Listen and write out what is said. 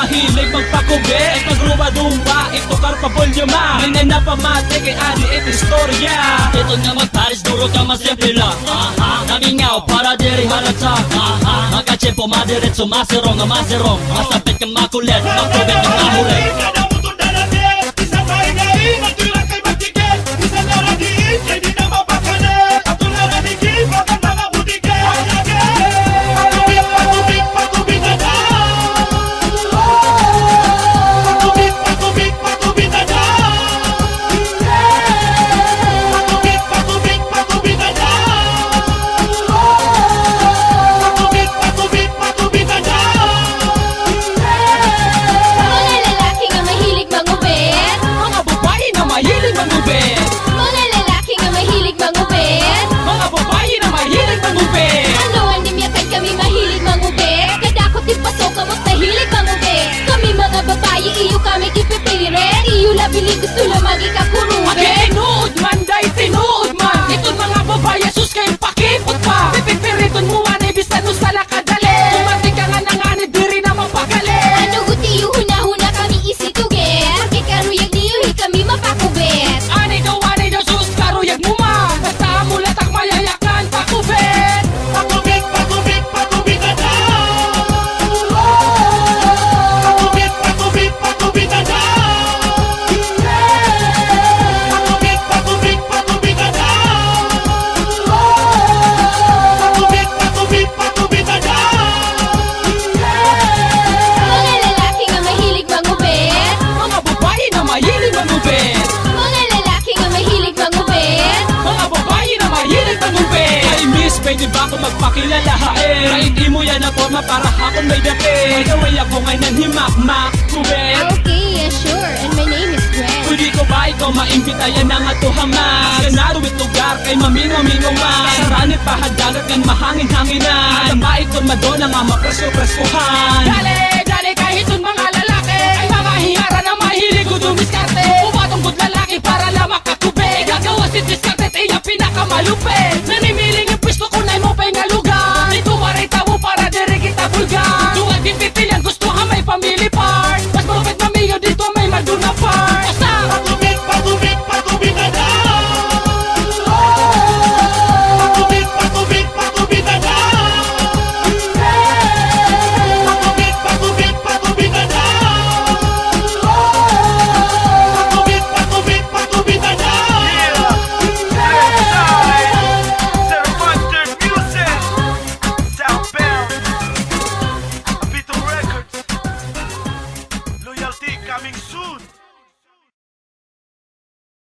mahilig magpakubit ay pagrumadumba, ito karpabulyo ma may nanapamate kay ani et istorya. Ito nga magparis, duro ka masimple lang. Namingaw para diri halata. Magkachempo madiretso, maserong nga maserong. Masapit kang makulit, magkubit kang mahulit. Bili gusto lang magikapuro. Magitinuod man, day tinuod man. Itong mga babae, sus kayong pakipot pa. Pipipiriton mo anay, bisan mo sa lakadali. Kumati ka nga na nga ni diri na mapakali. Ano gutiyo, huna-huna kami isituget. Magkikaruyag niyuhi kami mapakubet. Anay daw, sus karuyag mo man. Basta mo latak mayayakan, pakubet. Pakubit, pakubit, pakubit na daw. Pakubit, pakubit, pakubit na daw. Pwede ba ako magpakilala hain? Kahit di mo yan ang forma para akong may dapit. Kaway ako ngay nanhimak-mak, kubet. Okay, yeah, sure. And my name is Gwen. Pwede ko ba ikaw maimbita yan ang atuhamas? Kanaruit lugar kay mamingo-mingo man. Saranit pahadagat ng mahangin-hanginan. Alam ba ito madona nga mapreso-preskohan? Dali kahit yung mga lalaki ay mga hiyara na mahilig ko dumiskarte. Umatong good lalaki para lang makakubig. Gagawa si diskarte at iya pinakamalupit.